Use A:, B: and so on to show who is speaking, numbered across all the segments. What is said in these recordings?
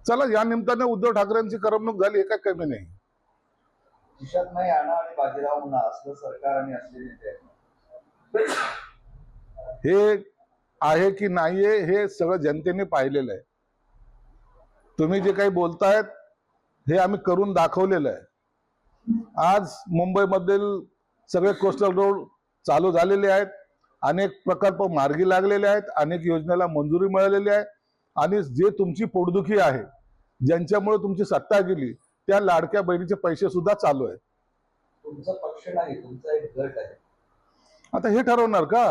A: चला या निमित्ताने उद्धव ठाकरेंची करमणूक झाली, हे काय कमी नाही.
B: खिशात नाही आणा आणि बाजीराव म्हणा असलं सरकार आणि असले नेते आहेत.
A: हे आहे की नाहीये हे सगळं जनतेने पाहिलेलं आहे. तुम्ही जे काही बोलतायत हे आम्ही करून दाखवलेलं आहे. आज मुंबईमधील सगळे कोस्टल रोड चालू झालेले आहेत, अनेक प्रकल्प मार्गी लागलेले आहेत, अनेक योजनेला मंजुरी मिळालेली आहे. आणि जे तुमची पोटदुखी आहे, ज्यांच्यामुळे तुमची सत्ता गेली, त्या लाडक्या बहिणीचे पैसे सुद्धा चालू आहेत.
B: तुमचा पक्ष नाही, तुमचा एक गट आहे.
A: आता हे ठरवणार का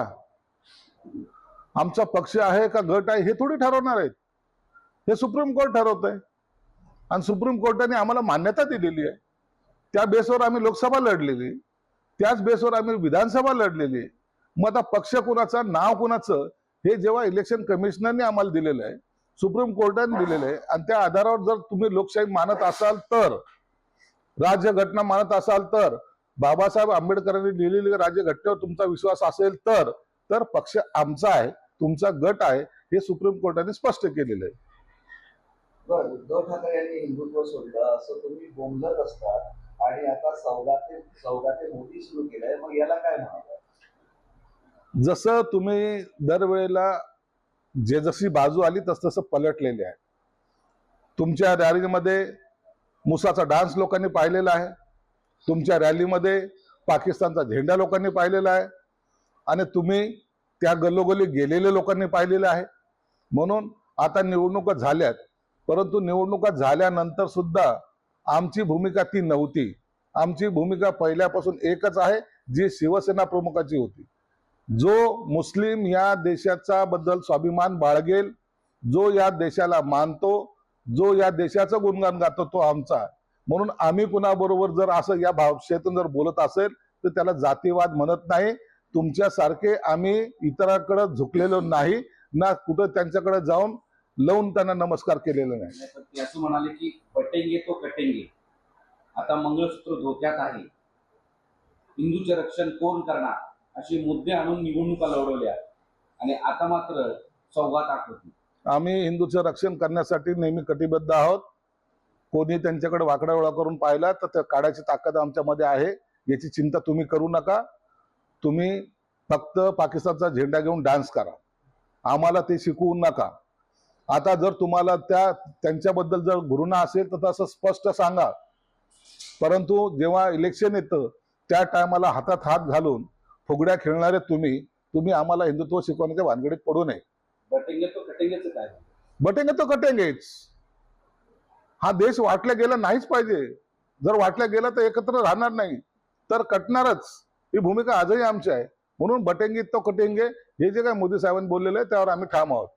A: आमचा पक्ष आहे का गट आहे? हे थोडी ठरवणार आहेत. हे सुप्रीम कोर्ट ठरवत आहे आणि सुप्रीम कोर्टाने आम्हाला मान्यता दिलेली आहे. त्या बेसवर आम्ही लोकसभा लढलेली, त्याच बेसवर आम्ही विधानसभा लढलेली. मग आता पक्ष कुणाचा, नाव कुणाचं, हे जेव्हा इलेक्शन कमिशनरने आम्हाला दिलेलं आहे, सुप्रीम कोर्टाने दिलेलं आहे, आणि त्या आधारावर जर तुम्ही लोकशाही मानत असाल तर, राज्यघटना मानत असाल तर, बाबासाहेब आंबेडकरांनी लिहिलेली राज्यघटनेवर तुमचा विश्वास असेल तर पक्ष आमचा आहे, तुमचा गट आहे, हे सुप्रीम कोर्टाने स्पष्ट केलेलं आहे.
B: बरं, उद्धव ठाकरे यांनी हिंदुत्व सोडलं असं तुम्ही बोंबलत असता आणि आता सौगाते मोदी सुरू केलंय, मग याला काय म्हणाल?
A: जसं तुम्ही दरवेळेला जे जशी बाजू आली तसं पलटलेले आहे. तुमच्या रॅलीमध्ये मुसाचा डान्स लोकांनी पाहिलेला आहे, तुमच्या रॅलीमध्ये पाकिस्तानचा झेंडा लोकांनी पाहिलेला आहे, आणि तुम्ही त्या गल्लोगल्ली गेलेले लोकांनी पाहिलेलं आहे. म्हणून आता निवडणुका झाल्यात, परंतु निवडणुका झाल्यानंतर सुद्धा आमची भूमिका ती नव्हती. आमची भूमिका पहिल्यापासून एकच आहे, जी शिवसेना प्रमुखाची होती. जो मुस्लिम या देशाचा बद्दल स्वाभिमान बाळगेल, जो या देशाला मानतो, जो या देशाचं गुणगान गातो, तो आमचा. म्हणून आम्ही कुणाबरोबर जर असं या भाषेतून जर बोलत असेल तर त्याला जातीवाद म्हणत नाही. तुमच्यासारखे आम्ही इतरांकडे झुकलेलो नाही ना, कुठं त्यांच्याकडे जाऊन लावून त्यांना नमस्कार केलेला नाही.
C: ते असं म्हणाले की पटेंगे तो कटेंगे. आता मंगळसूत्र धोक्यात आहे, हिंदूचे रक्षण कोण करणार, असे मुद्दे आणून निवडणुका लढवल्या आणि आता मात्र सौगात आठवते.
A: आम्ही हिंदूचं रक्षण करण्यासाठी नेहमी कटिबद्ध आहोत. कोणी त्यांच्याकडे वाकडा वेळा करून पाहिला तर त्या काढायची ताकद आमच्यामध्ये आहे, याची चिंता तुम्ही करू नका. तुम्ही फक्त पाकिस्तानचा झेंडा घेऊन डान्स करा, आम्हाला ते शिकवू नका. आता जर तुम्हाला त्यांच्याबद्दल जर घृणा असेल तर तसं स्पष्ट सांगा, परंतु जेव्हा इलेक्शन येतं त्या टायमाला हातात हात घालून फुगड्या खेळणारे तुम्ही आम्हाला हिंदुत्व शिकवण्याच्या भानगडीत पडू नये.
C: बटेंगे तो कटेंगेच काय?
A: बटेंगे तो कटेंगेच. हा देश वाटला गेला नाहीच पाहिजे. जर वाटला गेला तर एकत्र राहणार नाही, तर कटणारच. ही भूमिका आजही आमची आहे. म्हणून बटेंगे तो कटेंगे हे जे काय मोदी साहेबांनी बोललेलं आहे त्यावर आम्ही ठाम आहोत.